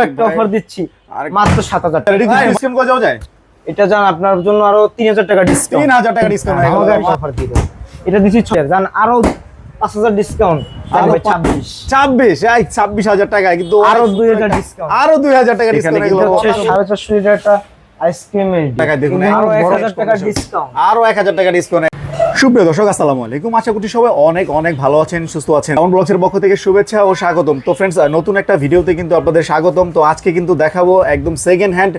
একটা অফার দিচ্ছি মাত্র 7000 টাকা। ডিসকাউন্ট করা যায়? এটা জান আপনার জন্য আরো 3000 টাকা ডিসকাউন্ট। 3000 টাকা ডিসকাউন্ট হয়ে গেল। অফার দিব। এটা দিচ্ছি 6 জান আরো 5000 ডিসকাউন্ট। আরো 26 এই 26000 টাকা কিন্তু আরো 2000 ডিসকাউন্ট। আরো 2000 টাকা ডিসকাউন্ট হয়ে গেল। 450 লিটার একটা আইসক্রিমের টাকা দেখুন আরো 1000 টাকা ডিসকাউন্ট। আরো 1000 টাকা ডিসকাউন্ট। সুপ্রিয় দর্শক আসসালামু আলাইকুম, আশা করি সবাই অনেক অনেক ভালো আছেন, সুস্থ আছেন। রাউন্ড ব্লগসের পক্ষ থেকে শুভেচ্ছা ও স্বাগতম। তো ফ্রেন্ডস, নতুন একটা ভিডিওতে কিন্তু আপনাদের স্বাগতম। তো আজকে কিন্তু দেখাবো একদম সেকেন্ড হ্যান্ড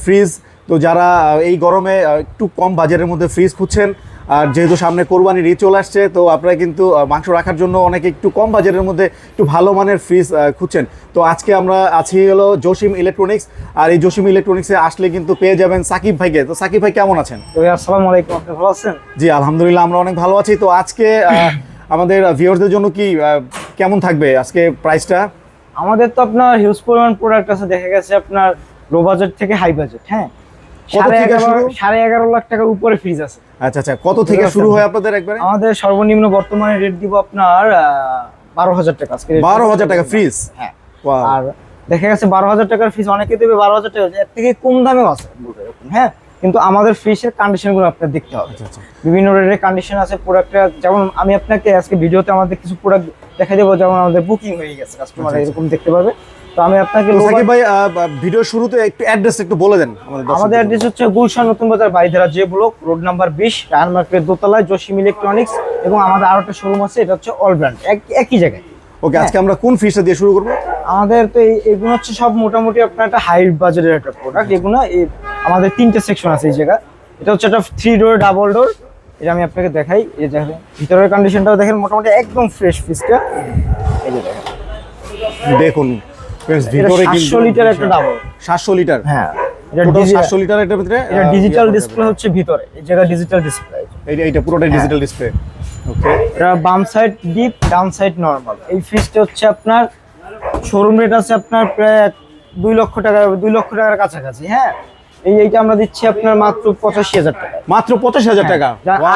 ফ্রিজ। তো যারা এই গরমে একটু কম বাজারের মধ্যে ফ্রিজ খুঁজছেন, আর যেহেতু সামনে কোরবানির ঈদ চলে আসছে, তো আপনারা কিন্তু মাংস রাখার জন্য অনেকে একটু কম বাজারের মধ্যে একটু ভালো মানের ফ্রিজ খুঁজছেন। তো আজকে আমরা আছি হলো জসিম ইলেকট্রনিক্স, আর এই জসিম ইলেকট্রনিক্সে আসলে কিন্তু পেয়ে যাবেন সাকিব ভাইকে। তো সাকিব ভাই কেমন আছেন? আসসালামু আলাইকুম, আপনি ভালো আছেন? জি আলহামদুলিল্লাহ, আমরা অনেক ভালো আছি। তো আজকে আমাদের ভিউয়ারদের জন্য কি কেমন থাকবে আজকে প্রাইসটা? আমাদের তো আপনার হিউজ পরিমাণ প্রোডাক্ট আছে, দেখা গেছে আপনার লো বাজেট থেকে হাই বাজেট। হ্যাঁ, কত থেকে শুরু? 11.5 লাখ টাকার উপরে ফ্রিজ আছে। আচ্ছা আচ্ছা, কত থেকে শুরু হয় আপনাদের একবারে? আমাদের সর্বনিম্ন বর্তমানে রেট দিব আপনার 12000 টাকা আজকে। 12000 টাকা ফ্রিজ? হ্যাঁ। ওয়াও। আর দেখা গেছে 12000 টাকার ফ্রিজ অনেকে দেবে 12000 টাকা, এর থেকে কম দামেও আছে এরকম। হ্যাঁ, কিন্তু আমাদের ফ্রিজের কন্ডিশনগুলো আপনার দেখতে হবে। আচ্ছা আচ্ছা, বিভিন্ন রেটের কন্ডিশন আছে প্রোডাক্টের। যেমন আমি আপনাকে আজকে ভিডিওতে আমাদের কিছু প্রোডাক্ট দেখাই দেবো, যেমন আমাদের বুকিং হয়ে গেছে, কাস্টমার এরকম দেখতে পাবে। তো আমি আপনাকে সাকিব ভাই ভিডিও শুরুতে একটু অ্যাড্রেস একটু বলে দেন আমাদের। আমাদের অ্যাড্রেস হচ্ছে Gulshan Notun Bazar Baridhara J block, road number 20, tyre মার্কেটের দোতলায় জসিম ইলেকট্রনিক্স। এবং আমাদের আরো একটা শোরুম আছে, এটা হচ্ছে অল ব্র্যান্ড, একই জায়গায়। ওকে, আজকে আমরা কোন ফ্রিজটা দিয়ে শুরু করব? আমাদের তো এগুলো হচ্ছে সব মোটামুটি আপনার একটা হাই বাজেটের একটা প্রোডাক্ট। এগুলো আমাদের 3টে সেকশন আছে এই জায়গা। এটা হচ্ছে একটা 3 ডোর ডাবল ডোর। এটা আমি আপনাকে দেখাই, এই দেখেন ভিতরের কন্ডিশনটাও দেখেন, মোটামুটি একদম ফ্রেশ ফ্রিজটা। এই যে দেখুন ফ্রেন্ডস, ভিতরে কিন্তু 700 লিটার একটা ডাবল। 700 লিটার? হ্যাঁ, এটা 700 লিটার। এটার ভিতরে এটা ডিজিটাল ডিসপ্লে হচ্ছে ভিতরে, এই জায়গা ডিজিটাল ডিসপ্লে। এইটা পুরোটাই ডিজিটাল ডিসপ্লে। ওকে, এটা বাম সাইড ডিপ, ডান সাইড নরমাল। এই ফ্রিজটা হচ্ছে আপনার শোরুম রেট আছে আপনার প্রায় 2 লক্ষ টাকার কাছাকাছি। হ্যাঁ, এইটা আমরা দিচ্ছি আপনার মাত্র 85000 টাকা। মাত্র 85000 টাকা?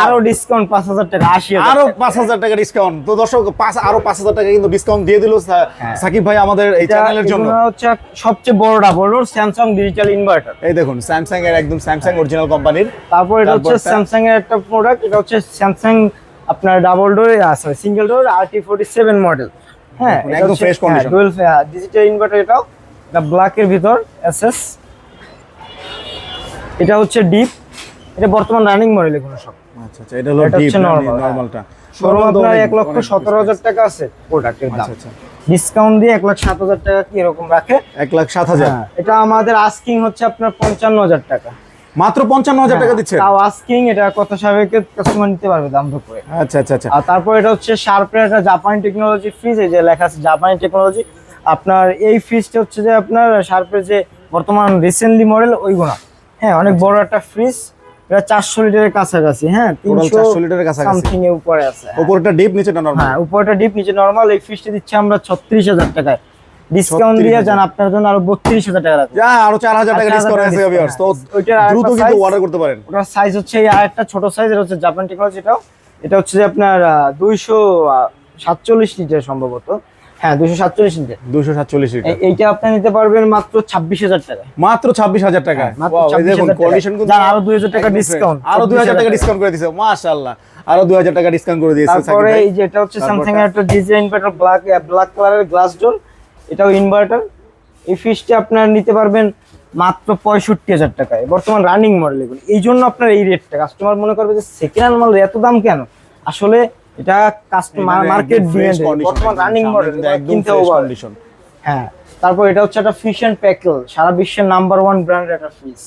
আরো ডিসকাউন্ট 5000 টাকা, 80000, আরো 5000 টাকা ডিসকাউন্ট। তো দর্শক, আরো 5000 টাকা কিন্তু ডিসকাউন্ট দিয়ে দিল সাকিব ভাই আমাদের এই চ্যানেলের জন্য। এটা হচ্ছে সবচেয়ে বড় double door Samsung digital inverter. এই দেখুন, স্যামসাং এর একদম স্যামসাং অরিজিনাল কোম্পানির। তারপর এটা হচ্ছে স্যামসাং এর একটা প্রোডাক্ট, এটা হচ্ছে স্যামসাং আপনার ডাবল ডোর আছে, সিঙ্গেল ডোর RT47 মডেল। হ্যাঁ, একদম fresh condition, dual digital inverter. এটাও দা ব্ল্যাক এর ভিতর এসএস। এটা হচ্ছে ডিপ, এটা বর্তমান রানিং মডেল এগুলো সব। আচ্ছা আচ্ছা, এটা হলো ডিপ নরমালটা। শোরুম আপনার 1,17,000 টাকা আছে প্রোডাক্টের দাম। আচ্ছা, ডিসকাউন্ট দিয়ে 1,07,000 টাকা কি এরকম রাখে। 1,07,000। এটা আমাদের আস্কিং হচ্ছে আপনার 55,000 টাকা। মাত্র 55,000 টাকা দিচ্ছেন? তাও আস্কিং, এটা কত সাবেকে কাস্টমার নিতে পারবে দাম করে। আচ্ছা আচ্ছা আচ্ছা। আর তারপর এটা হচ্ছে শার্পের একটা জাপানি টেকনোলজি ফ্রিজ, এই যে লেখা আছে জাপানি টেকনোলজি। আপনার এই ফ্রিজটা হচ্ছে যে আপনার শার্পের যে বর্তমান রিসেন্টলি মডেল ওইগুলো। হ্যাঁ, অনেক বড় একটা ফ্রিজ, এটা 400 লিটারের কাছাকাছি। হ্যাঁ, 400 লিটারের কাছাকাছি সামথিং এর উপরে আছে। উপরটা ডিপ, নিচেটা নরমাল? হ্যাঁ, উপরটা ডিপ, নিচে নরমাল। এই ফ্রিজটা দিচ্ছি আমরা 36,000 টাকায়। ডিসকাউন্ট দিয়ে জান আপনার জন্য আরো 32,000 টাকা রাখবো। যা, আরো 4000 টাকা ডিসকাউন্ট আছে ভিউয়ার্স। তো দ্রুত কিন্তু অর্ডার করতে পারেন। ওটার সাইজ হচ্ছে এই আরেকটা ছোট সাইজ, এটা হচ্ছে জাপান টেকনোলজি। এটা হচ্ছে যে আপনার 247 লিটার সম্ভবত। হ্যাঁ, 247 লিটার। 247 লিটার। এইটা আপনি নিতে পারবেন মাত্র 26,000 টাকা। মাত্র 26,000 টাকা? ওয়াও, এই দেখুন কন্ডিশন কিন্তু আরো 2000 টাকা ডিসকাউন্ট। আরো 2000 টাকা ডিসকাউন্ট করে দিয়েছে, মাশাআল্লাহ। আরো 2000 টাকা ডিসকাউন্ট করে দিয়েছে সাকিব তারপরে ভাই। এই যে এটা হচ্ছে স্যামসাং এর একটা ডিজাইন ইনভার্টার, ব্ল্যাক কালারের গ্লাস ডোর। এটাও ইনভার্টার। এই ফ্রিজটা আপনারা নিতে পারবেন মাত্র 65,000 টাকায়, বর্তমান রানিং মডেল এগুলো। এই জন্য আপনার এই রেটটা। কাস্টমার মনে করবে যে সেকেন্ড হ্যান্ড মাল এত দাম কেন, আসলে এটা কাস্টমার মার্কেট ডিমান্ড, বর্তমান রানিং মডেল, একদম ফ্রেশ কন্ডিশন। হ্যাঁ, তারপর এটা হচ্ছে একটা ফিশন প্যাকেল, সারা বিশ্বের নাম্বার 1 ব্র্যান্ডের একটা ফ্রিজ।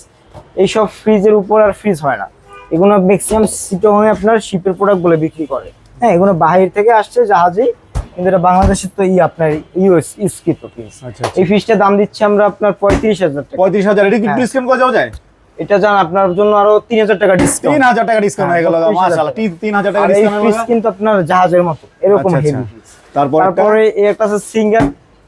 এইসব ফ্রিজের উপর আর ফ্রিজ হয় না। এগুলো ম্যাক্সিমাম সিটোহোমে আপনার শিপের প্রোডাক্ট বলে বিক্রি করে। হ্যাঁ, এগুলো বাহির থেকে আসছে জাহাজে, কিন্তু এটা বাংলাদেশের তো আপনার ইউএসকৃত ফ্রিজ। এই ফ্রিজটার দাম দিচ্ছি আমরা আপনার 35,000 টাকা। 35,000? এটা কি ডিসকাউন্ট করা যায়? এটা জান আপনার জন্য আরো 3000 টাকা ডিসকাউন্ট। 3000 টাকা ডিসকাউন্ট হয়ে গেল, মাশাআল্লাহ। 3000 টাকা ডিসকাউন্ট। এই ফ্রিজ কিন্তু আপনার জাহাজের মতো এরকম হেভি ফ্রিজ। তারপরে এই একটা আছে সিঙ্গেল,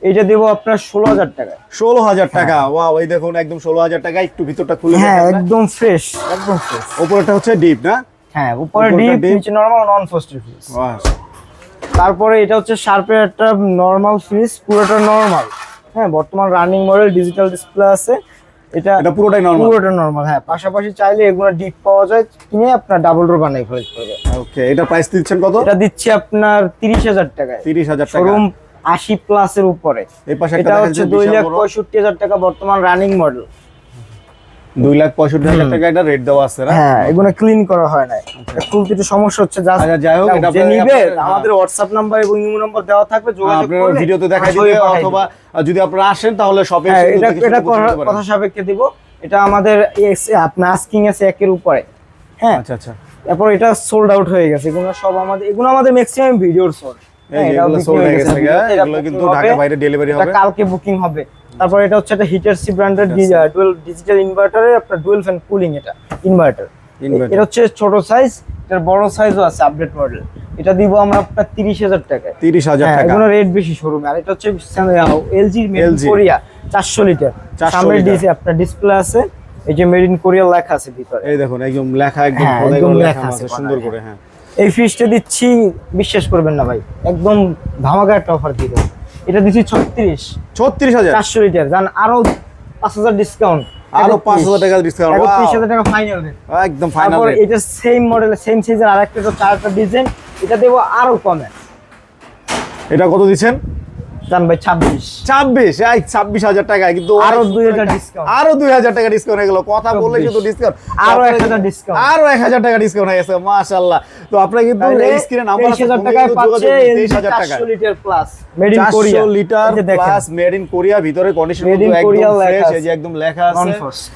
এটা দেব আপনার 16,000 টাকা। 16,000 টাকা? ওয়াও, এই দেখুন একদম 16,000 টাকা। একটু ভিতরটা খুলে হ্যাঁ, একদম ফ্রেশ, একদম ফ্রেশ। উপরটা হচ্ছে ডিপ না? হ্যাঁ, উপরে ডিপ, নিচে নরমাল, নন ফ্রস্টেড ফ্রিজ। তারপরে এটা হচ্ছে শার্পের একটা নরমাল ফ্রিজ, পুরোটা নরমাল। হ্যাঁ, বর্তমান রানিং মডেল, ডিজিটাল ডিসপ্লে আছে। এটা পুরোটাই নরমাল? পুরোটা নরমাল, হ্যাঁ। পাশাপাশি চাইলে এগুলো ডিপ পাওয়া যায়, কিনে আপনার ডাবল ডোর বানাই ফেলতে পারবে। ওকে, এটা প্রাইস দিচ্ছেন কত? এটা দিচ্ছি আপনার 30,000 টাকায়। 30,000 টাকা, শোরুম 80 প্লাসের উপরে। এই পাশে একটা এটা দেখেন হচ্ছে যে বিশাল বড়। 2,65,000 টাকা বর্তমান রানিং মডেল। 2,65,000 টাকা এটা রেট দেওয়া আছে না? হ্যাঁ, এগুলো ক্লিন করা হয় না, খুলতে একটু সমস্যা হচ্ছে। আচ্ছা, যাই হোক, এটা যে নিবে আপনারা- আমাদের হোয়াটসঅ্যাপ নাম্বার এবং ইমো নাম্বার দেওয়া থাকবে, যোগাযোগ আপনারা করলে ভিডিওতে দেখাই আমরা দিবে, ছবি পাঠাই অথবা যদি আপনারা আসেন তাহলে শপে হ্যাঁ, এসে এটা দেখে এটা শুনে বুঝে নিতে পারেন। কথা সাপেক্ষে দিব। এটা আমাদের আপনার আস্কিং আছে 1 এর উপরে, হ্যাঁ। আচ্ছা আচ্ছা, তারপর এটা সোল্ড আউট হয়ে গেছে। এগুলো আমাদের ম্যাক্সিমাম ভিডিওর সোল্ড। এই যে এগুলো sold হয়ে গেছে, এগুলো কিন্তু ঢাকা বাইরে ডেলিভারি এটা হবে। কালকে বুকিং হবে। তারপর এটা হচ্ছে একটা হিটারসি ব্র্যান্ডের ডুয়াল ডিজিটাল ইনভার্টারের আপনার ডুয়াল ফ্যান কুলিং এটা ইনভার্টার। এটা হচ্ছে ছোট সাইজ, এটার বড় সাইজও আছে, আপডেট মডেল। এটা দিব আমরা আপনার 30,000 টাকায়। 30,000 হ্যাঁ, টাকা। এগুলো রেট বেশি শোরুমে। আর এটা হচ্ছে LG made in LG Korea 400 litre 400 সামনে লিটার। ডিসি আপনার ডিসপ্লে আছে, এই যে মেড ইন কোরিয়া লেখা আছে ভিতরে। এই দেখুন একদম লেখা, একদম হ্যাঁ, খোদাই একদম করে লেখা লেখা আছে আছে সুন্দর বানায়। করে। হ্যাঁ, এই ফ্রিজটা দিচ্ছি, বিশ্বাস করবেন না ভাই, একদম ধামাকা একটা অফার দিব। এটা দিচ্ছি 36,000 400 লিটার, জান আরো 5,000 ডিসকাউন্ট, আরো 5,000 টাকা ডিসকাউন্ট। 30,000 টাকা ফাইনাল রেট। একদম ফাইনাল তারপর রেট। এটা সেম মডেল, সেম সাইজের আরেকটা, তো চারটা ডিজাইন, এটা দেবো আরো কমে। এটা কত দিচ্ছেন? জান ভাই 26। 26,000 টাকা, কিন্তু আরো 2,000 ডিসকাউন্ট, আরো 2,000 টাকা ডিসকাউন্ট হয়ে গেল। কথা বললে শুধু ডিসকাউন্ট, আরো 1,000 ডিসকাউন্ট, আরো 1,000 টাকা ডিসকাউন্ট হয়ে গেছে। মাশাআল্লাহ। তো আপনারা কিন্তু এই স্ক্রিনে নাম্বার আছে, 23,000 ফোনে টাকায় কিন্তু পাচ্ছে যোগাযোগ করুন। 23,000 টাকা, 400 litre plus made in Korea 400 litre এই যে দেখেন, প্লাস মেড ইন কোরিয়া। ভিতরে কন্ডিশন Made in কিন্তু Korea একদম লেখা ফ্রেশ, আছে। এই যে একদম লেখা নন আছে। ফার্স্ট।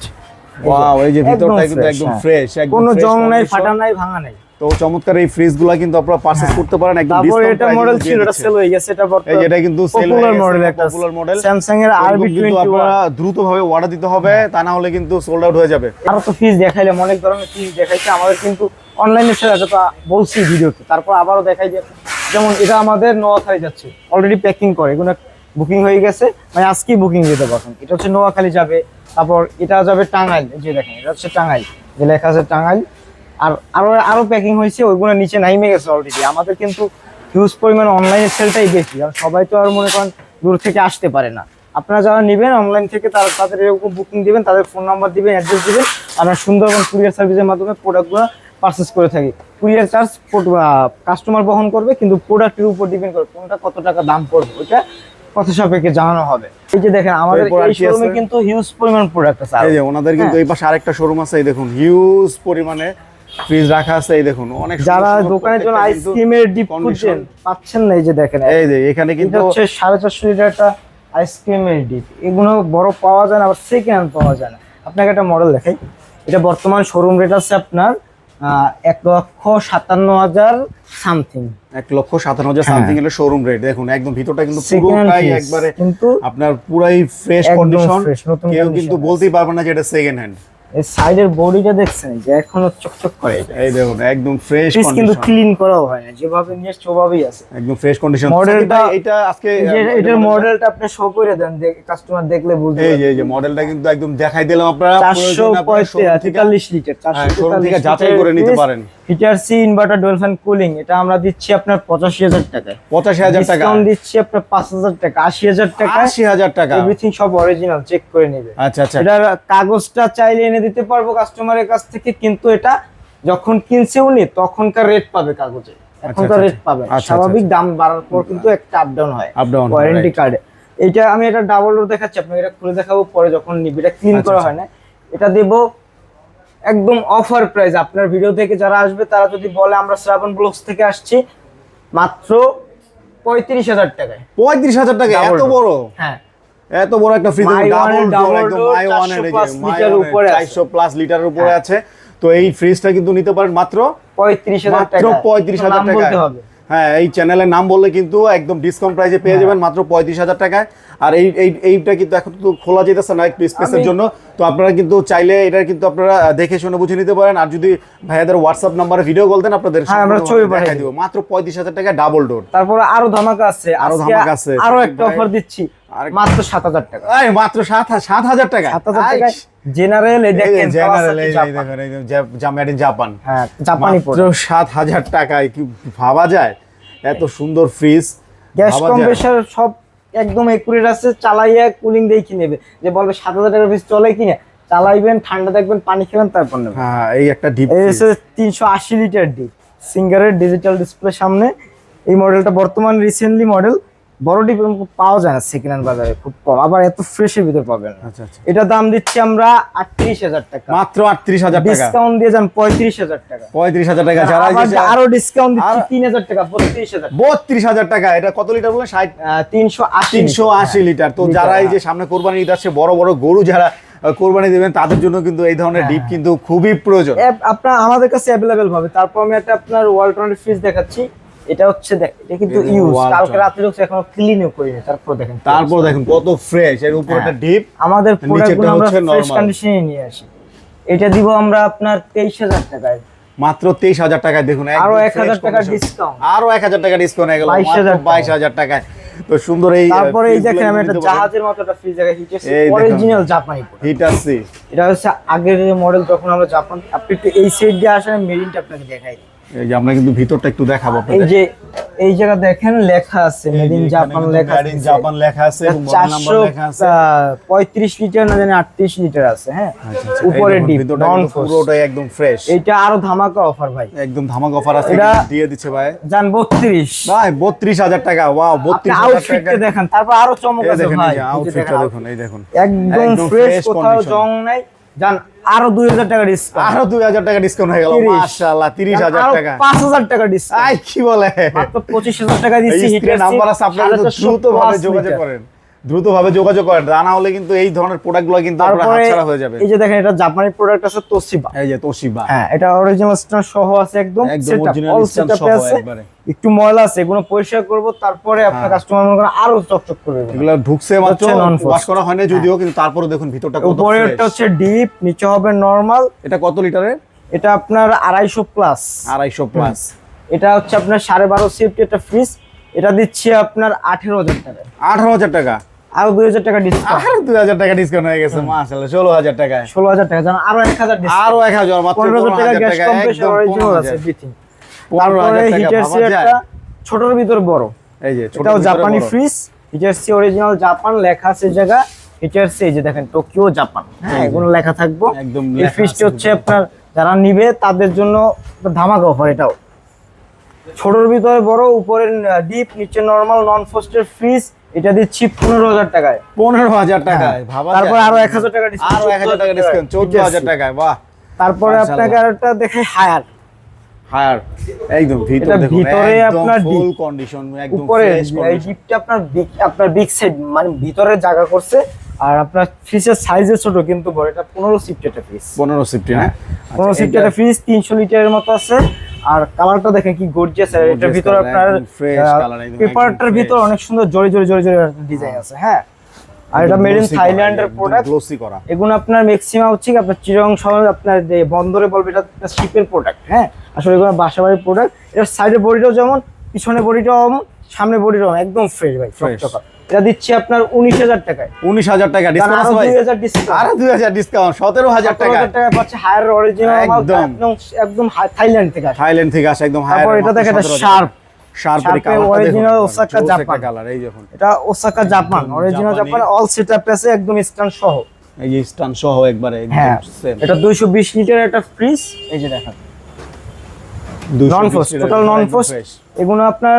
ওয়াও, এই যে ভিতরটা কিন্তু fresh, একদম হ্যাঁ। ফ্রেশ, একদম কোনো fresh জং নাই, condition। ফাটা নাই, ভাঙা নাই। তো চমৎকার এই ফ্রিজগুলো কিন্তু আপনারা পারচেজ করতে পারেন একদম তারপর ডিসকাউন্ট এটা মডেল ছিল, এটা সেল হয়ে গেছে। এটা এই যে এটা কিন্তু সেল পপুলার মডেল, একটা পপুলার মডেল স্যামসাং এর কিন্তু RB21। আপনারা দ্রুত ভাবে অর্ডার দিতে হবে, তা না হলে কিন্তু সোল্ড আউট হয়ে যাবে। আরো তো ফ্রিজ দেখাইলাম, অনেক ধরনের ফ্রিজ দেখাইছে আমাদের, কিন্তু অনলাইনে সেল আছে, তো বলছি ভিডিওতে। তারপর আবারও দেখাই যে, যেমন এটা আমাদের নোয়াখালী যাচ্ছে, অলরেডি প্যাকিং করে, এগুলো বুকিং হয়ে গেছে, মানে আজকেই বুকিং দিতে পারবেন। এটা হচ্ছে নোয়াখালী যাবে, তারপর এটা যাবে টাঙ্গাইল, এই যে দেখেন এটা হচ্ছে টাঙ্গাইল, যে লেখা আছে টাঙ্গাইল। আর আরো প্যাকিং হয়েছে, ওইগুলো নিচে নাইমে গেছে অলরেডি। আমাদের কিন্তু হিউজ পরিমাণ অনলাইনে সেলটাই বেশি, আর সবাই তো আর মনে করেন দূর থেকে আসতে পারে না। আপনারা যারা নেবেন অনলাইন থেকে, তাদের এরকম বুকিং দিবেন, তাদের ফোন নাম্বার দিবেন, অ্যাড্রেস দিবেন, আমরা সুন্দরবন কুরিয়ার সার্ভিসের মাধ্যমে প্রোডাক্টগুলো পারচেস করে থাকি। কুরিয়ার চার্জ কাস্টমার বহন করবে, কিন্তু প্রোডাক্টের উপর ডিপেন্ড করে কোনটা কত টাকা দাম পড়বে, ওইটা কথা সাপেক্ষে জানানো হবে। এই যে দেখেন আমাদের এরপর আর এই কি আছে? শোরুমে কিন্তু হিউজ পরিমাণ প্রোডাক্ট আছে। এই যে ওনাদের কিন্তু এই পাশে আরেকটা শোরুম আছে, এই দেখুন হিউজ পরিমাণে ফ্রিজ রাখা আছে। এই দেখুন অনেক সুন্দর যারা সুন্দর দোকানের জন্য প্রত্যেকটা কিন্তু আইসক্রিমের ডিপ condition। খুঁজছেন, পাচ্ছেন না, এই যে দেখেন এই যে এখানে এটা কিন্তু হচ্ছে 450 লিটার একটা আইসক্রিমের ডিপ। এগুলো বড় পাওয়া যায় না, আবার সেকেন্ড হ্যান্ড পাওয়া যায় না। আপনাকে একটা মডেল দেখাই, এটা বর্তমান শোরুম রেট আছে আপনার 1,57,000 সামথিং। 1,57,000 হ্যাঁ। সামথিং এর শোরুম রেট। দেখুন একদম ভিতরটা কিন্তু Second hand পুরোটাই piece, একবারে কিন্তু আপনার পুরাই ফ্রেশ একদম কন্ডিশন। fresh, নতুন কেউ condition কিন্তু আছে। বলতেই পারবে না যে এটা সেকেন্ড হ্যান্ড। এই সাইডের বডিটা দেখছেন যে এখনো চকচক করে, এটা এই দেখুন একদম ফ্রেশ পিস কিন্তু কন্ডিশন, ক্লিন করাও হয় না, যেভাবে নিয়ে এসছে ওভাবেই আছে। একদম ফ্রেশ কন্ডিশন। মডেলটা- এটা আজকে এটার মডেলটা আপনি শো করে দেন, কাস্টমার দেখলে বুঝবে। এই যে মডেলটা কিন্তু একদম দেখাই দিলাম আপনারা। প্রয়োজনে আপনারা showroom থেকে- 443 লিটার, হ্যাঁ, showroom থেকে যাচাই করে নিতে পারেন। হিটার সি ইনভার্টার ডুয়াল ফ্যান কুলিং, এটা আমরা দিচ্ছি আপনার 85,000 টাকায়। 85,000 টাকা, ডিসকাউন্ট দিচ্ছি আপনার 5,000 টাকা, 80,000 টাকা। 80,000 টাকা। এভরিথিং সব অরিজিনাল, চেক করে নেবে। আচ্ছা আচ্ছা, এটার কাগজটা চাইলে এনে দিতে পারবো কাস্টমারের কাছ থেকে, কিন্তু এটা যখন কিনছে উনি তখনকার রেট পাবে কাগজে, এখনকার আচ্ছা, রেট পাবে না। আচ্ছা, স্বাভাবিক দাম বাড়ার পর কিন্তু একটা আপ ডাউন হয়, Up down হয়, ওয়ারেন্টি right. কার্ডে। এটা আমি এটা ডাবল ডোর দেখাচ্ছি আপনাকে, এটা খুলে দেখাবো পরে যখন নিবি, এটা ক্লিন আচ্ছা, করা আচ্ছা। হয় না। এটা দেব একদম অফার প্রাইস। আপনার ভিডিও থেকে যারা আসবে তারা যদি বলে আমরা শ্রাবণ ব্লগস থেকে আসছি, মাত্র 35,000 টাকায়। 35,000 টাকা, Double এত door। বড়, হ্যাঁ, এত বড় একটা ফ্রিজ, My one ডাবল এর ডোর, double একদম door, মাই ওয়ান এর, 405 লিটার উপরে আছে। 400 প্লাস লিটারের উপরে হ্যাঁ। আছে। তো এই ফ্রিজটা কিন্তু নিতে পারেন মাত্র 35,000 মাত্র টাকা। 35,000 নাম টাকা। বলতে হবে। হ্যাঁ, এই চ্যানেলের নাম বললে কিন্তু একদম ডিসকাউন্ট প্রাইসে পেয়ে যাবেন মাত্র 35,000 টাকায়। আর এইটা কিন্তু এখন তো খোলা যেতেছে না একটু স্পেসের জন্য, তো আপনারা কিন্তু চাইলে এটা কিন্তু আপনারা দেখে শুনে বুঝে নিতে পারেন। আর যদি ভাইয়াদের হোয়াটসঅ্যাপ নাম্বারে ভিডিও কল দেন, আপনাদের হ্যাঁ, আমরা ছবি পাঠিয়ে দেখাই দিব। মাত্র 35,000 টাকা ডাবল ডোর। তারপরে আরো ধামাকা আছে, আরো আজকে ধামাকা আছে। আরো একটা ভাই, অফার দিচ্ছি, আরেক- মাত্র 7,000 টাকা। এই মাত্র 7,000 টাকা, 7,000 টাকা জেনারেল, এই দেখেন জেনারেল, এই Kawasaki Japan। দেখেন এই মেড ইন জাপান, হ্যাঁ, জাপানি মাত্র 7,000 টাকায় কি ভাবা যায়? এত সুন্দর ফ্রিজ গ্যাস ভাবা যায়? কম্প্রেসার সব একদম একুরেট আছে, চালাইয়া কুলিং দিয়ে কিনে নেবে। যে বলবে 7,000 টাকার ফ্রিজ চলে কিনে, চালাইবেন, ঠান্ডা দেখবেন, পানি খাবেন, তারপর নেবেন। হ্যাঁ এই একটা ডিপ এই হচ্ছে 380 লিটার ডিপ সিঙ্গারের ডিজিটাল ডিসপ্লে সামনে। এই মডেলটা বর্তমান রিসেন্টলি মডেল, বড় ডিপ পাওয়া যায় না সেকেন্ড হ্যান্ড বাজারে, খুব কম, আবার এত ফ্রেশের ভিতর পাবেন না। আচ্ছা আচ্ছা, এটা দাম দিচ্ছি আমরা 38,000 টাকা, মাত্র 38,000 টাকা, ডিসকাউন্ট দিয়ে যান 35,000 টাকা, 35,000 টাকা। যারা এই যে আরো ডিসকাউন্ট দিচ্ছি 3,000 টাকা, 32,000, 32,000 টাকা। এটা কত লিটার বলেন? 380 380 লিটার। তো যারা এই যে সামনে কোরবানি ঈদ আসছে, বড় বড় গরু যারা কোরবানি দিবেন, তাদের জন্য কিন্তু এই ধরনের ডিপ কিন্তু খুবই প্রয়োজন। আপনার আমাদের কাছে অ্যাভেলেবেল হবে। তারপর আমি একটা আপনার ওয়ালটনের ফ্রিজ দেখাচ্ছি। এটা হচ্ছে এটা কিন্তু ইউজ, কালকে রাতে হচ্ছে, এখনো ক্লিনও করিনি। তারপর দেখেন কত ফ্রেশ, এর উপর একটা ডিপ। আমাদের প্রোডাক্টগুলো আমরা হচ্ছে ফ্রেশ normal। কন্ডিশনে নিয়ে আসি। এটা দিব আমরা আপনার 23,000 টাকায়, মাত্র 23,000 টাকায়। দেখুন আরো একদম 1,000 fresh টাকা condition। ডিসকাউন্ট, আরো 1,000 টাকা ডিসকাউন্ট হয়ে গেল, 22,000 মাত্র 22,000 টাকায়। তো সুন্দর এই তারপরে এই দেখেন আমি একটা জাহাজের মতো একটা ফ্রিজ দেখাই, এই দেখুন। অরিজিনাল জাপানি প্রোডাক্ট। Heater C. এটা হচ্ছে আগের মডেল, যখন আমরা জাপান, আপনি একটু এই সাইড দিয়ে আসেন, মেরিনটা আপনাকে দেখাই। এই যে আমরা কিন্তু ভিতরটা একটু দেখাবো এই আপনাদের। যে এই জায়গা দেখেন লেখা আছে মেড ইন জাপান, লেখা মেড ইন আছে জাপান লেখা আছে এবং মডেল নাম্বার লেখা আছে। 435 লিটার না জানি 38 লিটার আছে। হ্যাঁ, আচ্ছা, উপরে এই দেখুন, ডিপ ভিতরটা নন কিন্তু ফোর্স, পুরোটাই একদম ফ্রেশ। এটা আরো ধামাকা অফার ভাই, একদম ধামাকা অফার আছে, এটা দিয়ে দিচ্ছে ভাই। জান 32 ভাই 32,000 টাকা। ওয়াও, আপনি 32,000 আউটফিটটা টাকা। দেখেন, তারপর আরো চমক এই আছে দেখেন, ভাই। এই যে আউটফিটটা দেখুন, এই দেখুন একদম একদম ফ্রেশ, fresh কোথাও condition। জং নাই। জান আরো 2,000 টাকা ডিসকাউন্ট, আরো 2,000 টাকা ডিসকাউন্ট হয়ে গেল, 30 মাশাআল্লাহ 30,000 টাকা। 5,000 টাকা ডিসকাউন্ট, আই কি বলে, মাত্র 25,000 টাকা দিচ্ছি। এই স্ক্রিনে নাম্বার আছে, আপনারা কিন্তু দ্রুতভাবে যোগাযোগ করেন, দ্রুতভাবে যোগাযোগ করেন। তা না হলে কিন্তু এই ধরনের প্রোডাক্টগুলো কিন্তু আপনার তারপরে হাতছাড়া হয়ে যাবে। এই যে দেখেন, এটা জাপানি প্রোডাক্ট আছে তোশিবা। এই যে তোশিবা, হ্যাঁ, এটা অরিজিনাল স্ট্যান্ড সহ আছে, একদম সেটআপ, অরিজিনাল অল স্ট্যান্ড সেটআপে সহ আছে। একবারে। একটু ময়লা আছে, এগুলো পরিষ্কার করব, তারপরে আপনার কাস্টমার মনে করেন আরো চকচক করবে। এগুলো ঢুকছে মাত্র, হচ্ছে non-force। ওয়াশ করা হয়নি যদিও, কিন্তু তারপরে দেখুন ভিতরটা কত উপরেরটা ফ্রেশ। হচ্ছে ডিপ, নিচে হবে নরমাল। এটা কত লিটারের? এটা আপনার 250 প্লাস। 250 প্লাস। এটা হচ্ছে আপনার 12.5 সিফটি একটা ফ্রিজ। এটা দিচ্ছি আপনার 18,000 টাকা, 18,000 টাকা, আরো 2,000 টাকা ডিসকাউন্ট, আর 2,000 টাকা ডিসকাউন্ট হয়ে গেছে, মাশাআল্লাহ 16,000 টাকায়। 16,000 টাকা, জান আরো 1,000 ডিসকাউন্ট, আরো 1,000, মাত্র 15,000 টাকা 15,000 গ্যাস টাকা, কম্প্রেসর একদম অরিজিনাল আছে 15,000 এভরিথিং। 15,000 তারপরে টাকা হিটার সি ভাবা যায়? একটা ছোটর ভিতর বড়, এই যে ছোট এটাও ভিতরে জাপানি বড়। ফ্রিজ, হিটার সি অরিজিনাল জাপান লেখা আছে জায়গা। হিটার সি এই যে দেখেন টোকিও জাপান, হ্যাঁ এগুলো লেখা থাকবো। একদম এই লেখা ফ্রিজটা আছে হচ্ছে আপনার যারা নিবে তাদের জন্য একটা ধামাকা অফার। এটাও ছোটর ভিতরে বড়, উপরে ডিপ, নিচে নরমাল নন ফ্রস্টের ফ্রিজ। এটা দিচ্ছি 15,000 টাকায়, 15,000 টাকায়, ভাবা যায়? তারপর আরো 1,000 টাকা ডিসকাউন্ট, আরো 1,000 টাকা ডিসকাউন্ট, 14,000 টাকায়। বাহ, তারপরে আপনাকে আরেকটা দেখে হায়ার। হায়ার, একদম ভিতর এটা দেখুন, ভিতরে একদম আপনার ফুল deep। কন্ডিশন, একদম উপরে ফ্রেশ এই কন্ডিশন। ডিপটা আপনার বিগ সাইড, মানে ভিতরে জায়গা করছে। আর আপনার ফ্রিজের সাইজে ছোট কিন্তু বড়। এটা 15 সিফট একটা ফ্রিজ, 15 সিফটি না? 15 সিফট একটা ফ্রিজ, 300 লিটারের মতো আছে। আর কালারটা দেখেন কি গর্জিয়াস। আর এটার ভিতরে color, আপনার একদম fresh color, একদম পেপারটার fresh। ভিতর অনেক সুন্দর জড়ি জড়ি জড়ি জড়ি ডিজাইন আছে। হ্যাঁ, আর এটা মেড ইন থাইল্যান্ডের প্রোডাক্ট। গ্লোসি করা। এগুলো আপনার ম্যাক্সিমাম হচ্ছে কি আপনার চিরং শহর, আপনার যে বন্দরে বলবে এটা শিপের প্রোডাক্ট। হ্যাঁ, আসলে এগুলো বাসাবাড়ির প্রোডাক্ট। এটার সাইডে বডিটাও যেমন, পিছনে বডিটাও যেমন, সামনে বডিটাও একদম ফ্রেশ ভাই, Fresh। চকচকা। এটা দিচ্ছি আপনার 19,000 টাকায়, 19,000 টাকা ডিসকাউন্ট আছে আরো ভাই? 2,000 ডিসকাউন্ট, আরো 2,000 ডিসকাউন্ট, 17,000 টাকা। 17,000 টাকা পাচ্ছে হায়ার অরিজিনাল মাল, একদম। একদম থাইল্যান্ড থেকে আসে। থাইল্যান্ড থেকে আসে, একদম হায়ার। তারপর এটা দেখেন, এটা শার্প, শার্পের Sharp এর কালারটা original দেখুন, ওসাকা জোস একটা জাপান। কালার। এই দেখুন, এটা ওসাকা জাপান, অরিজিনাল জাপানি। জাপান, অল সেটআপ আছে, একদম স্ট্যান্ড সহ। এই যে স্টান সহ একবারে, একদম হ্যাঁ, same। এটা 220 লিটার একটা ফ্রিজ। এই যে দেখেন, 220 নন ফ্রস্ট, লিটার, টোটাল নন একদম ফ্রস্ট। fresh। এগুলো আপনার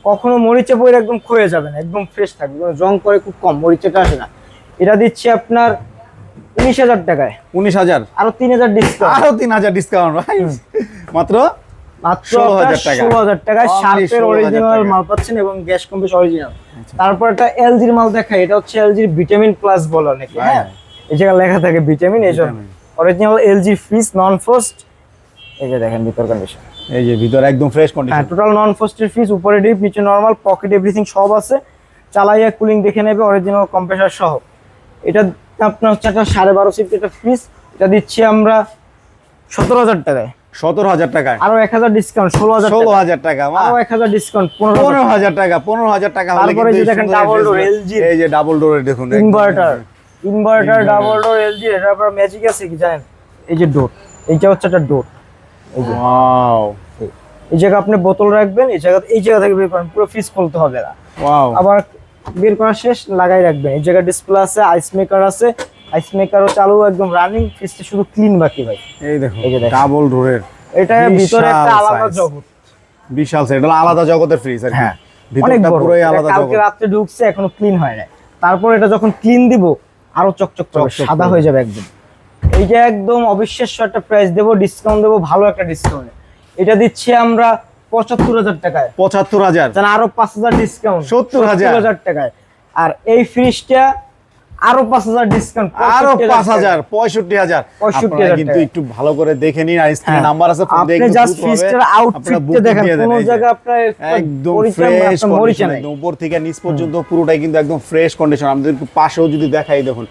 কখনো মরিচে পড়ে একদম ক্ষয়ে যাবে না, একদম ফ্রেশ থাকবে, কোনো জং করে খুব কম, মরিচেটা আসে না। এটা দিচ্ছি আপনার 19,000 টাকায়, 19,000, আরো 3,000 ডিসকাউন্ট, আরো 3,000 ডিসকাউন্ট ভাই, মাত্র মাত্র 16,000 টাকা। 16,000 টাকায় Only শার্পের 16,000 অরিজিনাল টাকা। মাল পাচ্ছেন এবং গ্যাস কম্প্রেসর অরিজিনাল। তারপর একটা এলজির মাল দেখাই, এটা হচ্ছে এলজির ভিটামিন প্লাস বলে নাকি। হ্যাঁ, এই জায়গায় লেখা থাকে ভিটামিন, এই জন্য অরিজিনাল এলজি ফ্রিজ নন ফ্রস্ট। এই যে দেখেন ভিতর কন্ডিশন, এই যে ভিতরে একদম ফ্রেশ হ্যাঁ কন্ডিশন। টোটাল নন ফ্রস্টের ফ্রিজ, উপরে ডিপ, নিচে নরমাল, পকেট এভরিথিং সব আছে। চালাইয়া কুলিং দেখে নেবে, অরিজিনাল কম্প্রেসর সহ। এটা আপনার হচ্ছে একটা 12.5 সিফট একটা ফ্রিজ। এটা দিচ্ছি আমরা 17,000 টাকায়, 17,000 টাকায়, আরো 1,000 ডিসকাউন্ট, 16,000 টাকা, 16,000 টাকা। আরো 1,000 ডিসকাউন্ট, 15,000 15,000 টাকা, 15,000 টাকা হলে তারপরে কিন্তু যে এই দেখেন সুন্দর ডাবল এই ডোর ফ্রিজ- LG এই যে ডাবল ডোরের দেখুন, একদম ইনভার্টার ডাবল ডোর এলজি। এটা আপনার ম্যাজিক আছে কি জানেন, এই যে ডোর, এইটা হচ্ছে একটা ডোর। এই যে ওয়াও, এই জায়গা আপনি বোতল রাখবেন, এই জায়গা থেকে বের করেন, পুরো ফ্রিজ খুলতে হবে না। ওয়াও, আবার বের করা শেষ, লাগাই রাখবেন। এই জায়গায় ডিসপ্লে আছে, আইস মেকার আছে, আইস মেকারও চালু, একদম রানিং। ফ্রিজটা শুধু ক্লিন বাকি ভাই। এই দেখো এই যে দেখেন। ডাবল ডোরের, এটা ভিতরে একটা আলাদা জগৎ, বিশাল সাইজ, এটা আলাদা জগতের ফ্রিজ আর কি। হ্যাঁ অনেক ভিতরটা বড়। পুরোই এটা আলাদা কালকে জগৎ। রাতে ঢুকছে, এখনো ক্লিন হয় না। তারপর এটা যখন ক্লিন দিব আরো চকচক করবে, চকচক সাদা করবে। হয়ে যাবে একদম। এইটা একদম অবিশ্বাস্য একটা প্রাইস দেবো, ডিসকাউন্ট দেবো, ভালো একটা ডিসকাউন্ট। এটা দিচ্ছি আমরা 75,000 টাকায়। 75,000, জান আরো 5,000 ডিসকাউন্ট, 70,000 টাকায়। আর এই ফ্রিজটা আরো 5,000 ডিসকাউন্ট, আরো 5,000, 65,000। 65,000 আপনারা কিন্তু টাকা। একটু ভালো করে দেখে নিন, আর স্ক্রিনে হ্যাঁ। নাম্বার আছে, ফোন দিয়ে আপনি একটু জাস্ট দ্রুত ভাবে ফ্রিজটার আপনারা আউটফিটটা বুকিং দেখেন, দিয়ে দেন। কোন এই যে, জায়গা আপনার একদম মরিচা ফ্রেশ আপনার মরিচা কন্ডিশন, নাই। একদম উপর থেকে নিচ পর্যন্ত পুরোটাই কিন্তু একদম ফ্রেশ কন্ডিশন। আমাদের একটু পাশেও যদি দেখাই, দেখুন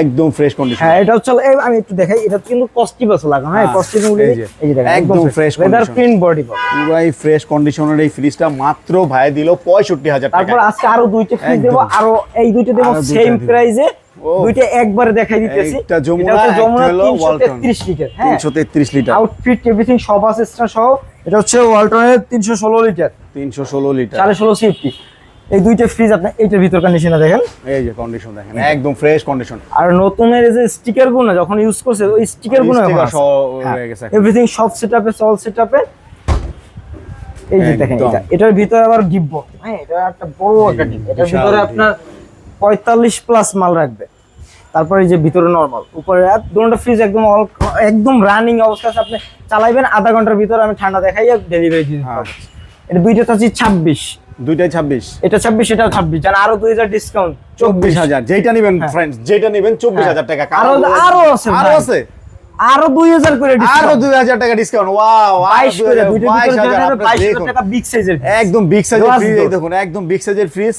একদম ফ্রেশ কন্ডিশন। হ্যাঁ এটা হচ্ছে, আমি একটু দেখাই, এটা কিন্তু কস্টিবাস লাগানো। হ্যাঁ হ্যাঁ, কস্টিবাস, এই যে দেখেন একদম fresh leather condition। Print body box. পুরাই ফ্রেশ কন্ডিশনের এই ফ্রিজটা মাত্র ভাই দিল 65,000 টাকা। তারপর আজকে আরো দুইটা ফ্রিজ দেবো, একদম। আরো এই দুইটা দেবো আরো দুইটা সেম দিব। প্রাইসে। ও। দুইটা একবারে দেখাই দিতেছি। একটা যমুনা, এটা হচ্ছে যমুনা একটা হলো ওয়ালটন। 333 লিটার। হ্যাঁ 333 লিটার, আউটফিট এভরিথিং সব আছে এক্সট্রা সহ। এটা হচ্ছে ওয়ালটনের 316 লিটার, 316 লিটার। 16.5 সিএফটি। এই দুইটা ফ্রিজ আপনি এইটার ভিতর কন্ডিশনে দেখেন, এই যে কন্ডিশন দেখেন, একদম ফ্রেশ কন্ডিশন। আর নতুনের এই যে স্টিকার গুলো যখন ইউজ করছে, ওই স্টিকার গুলো স্টিকার সহ হয়ে গেছে। এভরিথিং সব সেটআপে, সল সেটআপে। এই যে দেখেন, একদম। এটার ভিতরে আবার গিফট বক্স। হ্যাঁ এটা একটা বড় একটা ডিপ। এটার বিশাল ভিতরে ডিপ। আপনার 45 প্লাস মাল রাখবে। তারপরে এই যে ভিতরে নরমাল, উপরে দুটো ফ্রিজ একদম একদম রানিং অবস্থা আছে। আপনি চালাইবেন আধা ঘন্টার ভিতরে আমি ঠান্ডা দেখাই আর ডেলিভারি দিতে হ্যাঁ। পারবো। এটা দুইটা চাচ্ছি 26, দুইটাই 26, এটা 26, এটা 26, জান আরো 2000 ডিসকাউন্ট 24,000। যেটা নেবেন ফ্রেন্ডস, যেটা নেবেন 24,000 টাকা। আরো আছে আরো ভাই। আছে, আরো 2000 করে আরো ডিসকাউন্ট, 2,000 টাকা ডিসকাউন্ট। ওয়াও, 22 করে দুইটা ভিতরে 22 দেখুন টাকা বিগ সাইজের। একদম বিগ সাইজের Glass ফ্রিজ। এই door। দেখুন একদম বিগ সাইজের ফ্রিজ।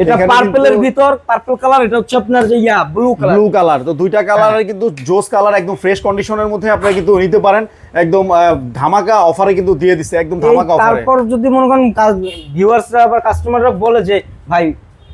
এটা পার্পলের ভিতর, পার্পল কালার। এটা হচ্ছে আপনার যে ব্লু কালার। ব্লু কালার, তো দুইটা কালারের কিন্তু জোস কালার, একদম ফ্রেশ কন্ডিশনের মধ্যে আপনারা কিন্তু নিতে পারেন। একদম ধামাকা অফারে কিন্তু দিয়ে দিচ্ছে, একদম ধামাকা অফারে। তারপর যদি মনে করেন ভিউয়ার্সরা বা কাস্টমাররা বলে যে ভাই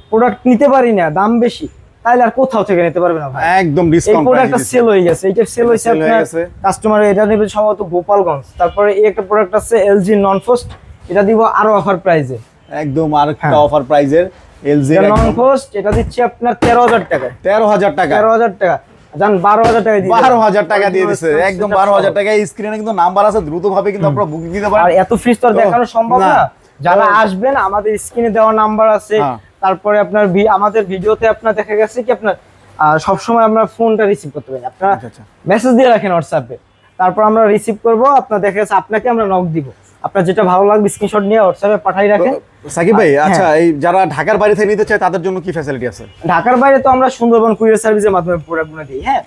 প্রোডাক্ট নিতে পারি না, দাম বেশি, তাহলে আর কোথাও থেকে নিতে পারবে না ভাই। একদম এই ডিসকাউন্ট প্রোডাক্টটা সেল হয়ে গেছে, এইটা সেল হয়েছে Sell হয়ে আপনার গেছে। কাস্টমার। এটা নেবে সম্ভবত গোপালগঞ্জ। তারপরে এই একটা প্রোডাক্ট আছে এলজি নন ফোস্ট, এটা দিব আরো অফার প্রাইসে। একদম আরেকটা হ্যাঁ। অফার প্রাইজের এলজি নন ফোস্ট এটা দিচ্ছি আপনার 13,000 টাকায়। 13,000 টাকা। 13,000 টাকা, জান 12,000 টাকা দিয়ে 12,000 টাকা দিয়ে দিচ্ছে, একদম 12,000 টাকা। স্ক্রিনে কিন্তু নাম্বার আছে, দ্রুত ভাবে কিন্তু আপনারা বুকিং দিতে আর পারেন। এত ফ্রিজ তো আর তো, দেখানো সম্ভব না। না। যারা তো, আসবেন আমাদের স্ক্রিনে দেওয়া নাম্বার আছে। হ্যাঁ। তারপরে আপনার আমাদের ভিডিওতে আপনার দেখা গেছে কি আপনার সবসময় আমরা ফোনটা রিসিভ করতে পারি। আপনারা আচ্ছা, আচ্ছা। মেসেজ দিয়ে রাখেন হোয়াটসঅ্যাপে, তারপর আমরা রিসিভ করব। আপনার দেখা গেছে আপনাকে আমরা নক দিব, আপনার যেটা ভালো লাগবে স্ক্রিনশট নিয়ে হোয়াটসঅ্যাপে পাঠাই রাখেন। সাকিব ভাই, হ্যাঁ। আচ্ছা এই যারা ঢাকার বাইরে থেকে নিতে চায় তাদের জন্য কি ফ্যাসিলিটি আছে? ঢাকার বাইরে তো আমরা সুন্দরবন কুরিয়ার সার্ভিসের মাধ্যমে প্রোডাক্টগুলো দিই। হ্যাঁ,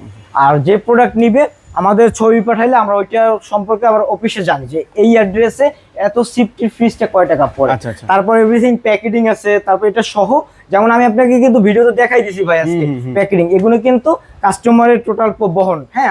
আর যে প্রোডাক্ট নিবে আমাদের ছবি পাঠাইলে আমরা ওইটা সম্পর্কে আবার অফিসে জানি যে এই অ্যাড্রেসে এত সিফটি ফ্রিজটা কয় টাকা পড়ে। আচ্ছা, আচ্ছা। তারপর এভরিথিং প্যাকেটিং আছে, তারপর এটা সহ, যেমন আমি আপনাকে কিন্তু ভিডিওতে দেখাই দিছি ভাই আজকে প্যাকেটিং, এগুলো কিন্তু কাস্টমারের টোটাল বহন। হ্যাঁ,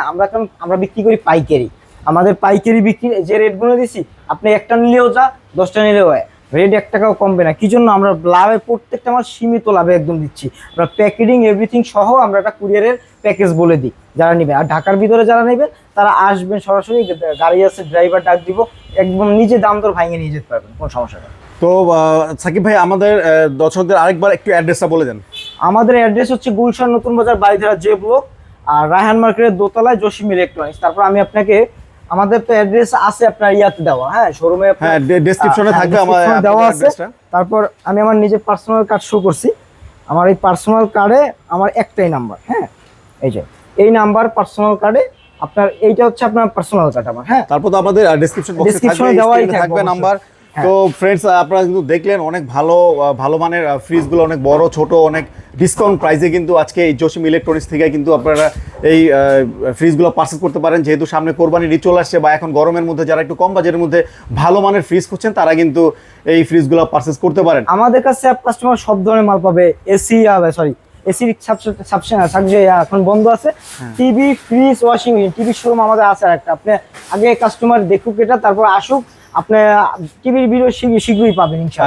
আমরা বিক্রি করি পাইকারি। আমাদের পাইকারি বিক্রি যে রেটগুলো দিছি, আপনি একটা নিলেও যা, 10টা নিলেও হয়, রেট 1 টাকাও কমবে না। কি জন্য? আমরা লাভে প্রত্যেকটা আমার সীমিত লাভে একদম দিচ্ছি। আমরা প্যাকেটিং এভরিথিং সহ আমরা একটা কুরিয়ারের প্যাকেজ বলে দিই যারা নিবে। আর ঢাকার ভিতরে যারা নেবেন তারা আসবেন সরাসরি, গাড়ি আছে, ড্রাইভার ডাক দিব, একদম নিজে দাম দর ভাঙিয়ে নিয়ে যেতে পারবেন, কোনো সমস্যা নেই। তো সাকিব ভাই, আমাদের দর্শকদের আরেকবার একটু অ্যাড্রেসটা বলে দেন। আমাদের অ্যাড্রেস হচ্ছে গুলশান নতুন বাজার, বাড়িধারা যে ব্লক, আর রায়হান মার্কেটের দোতলায় জসিম ইলেকট্রনিক্স। তারপর আমি আপনাকে, আমাদের তো অ্যাড্রেস আছে আপনার ইয়াতে দেওয়া, হ্যাঁ শোরুমে, হ্যাঁ ডেসক্রিপশনে থাকবে আমার দেওয়া আছে। অ্যাড্রেসটা। তারপর আমি আমার নিজের পার্সোনাল কার্ড শো করছি। আমার এই পার্সোনাল কার্ডে আমার একটাই নাম্বার। হ্যাঁ, এই যে এই নাম্বার পার্সোনাল কার্ডে আপনার, এইটা হচ্ছে আপনার পার্সোনাল কার্ড আমার। হ্যাঁ, তারপর তো আমাদের ডেসক্রিপশন বক্সে Description থাকবে, দেওয়াই স্ক্রিনে থাকবে থাকবে নাম্বার। হ্যাঁ। তো ফ্রেন্ডস, আপনারা কিন্তু দেখলেন অনেক ভালো মানের ফ্রিজগুলো, অনেক বড় ছোট, অনেক ডিসকাউন্ট প্রাইসে কিন্তু আজকে এই জসিম ইলেকট্রনিক্স থেকে কিন্তু আপনারা এই ফ্রিজগুলো পারচেজ করতে পারেন। যেহেতু সামনে কোরবানির ঈদ চলে আসছে, বা এখন গরমের মধ্যে যারা একটু কম বাজেটের মধ্যে ভালো মানের ফ্রিজ খুঁজছেন, তারা কিন্তু এই ফ্রিজগুলো পারচেজ করতে পারেন। আমাদের কাছে কাস্টমার সব ধরনের মাল পাবে। এসি, এসির এখন বন্ধ আছে। TV, fridge, washing machine, TV showroom আমাদের আছে একটা। আপনি আগে কাস্টমার দেখুক এটা, তারপর আসুক। আপনি টিভির ভিডিও শীঘ্রই পাবেন ইনশাআল্লাহ।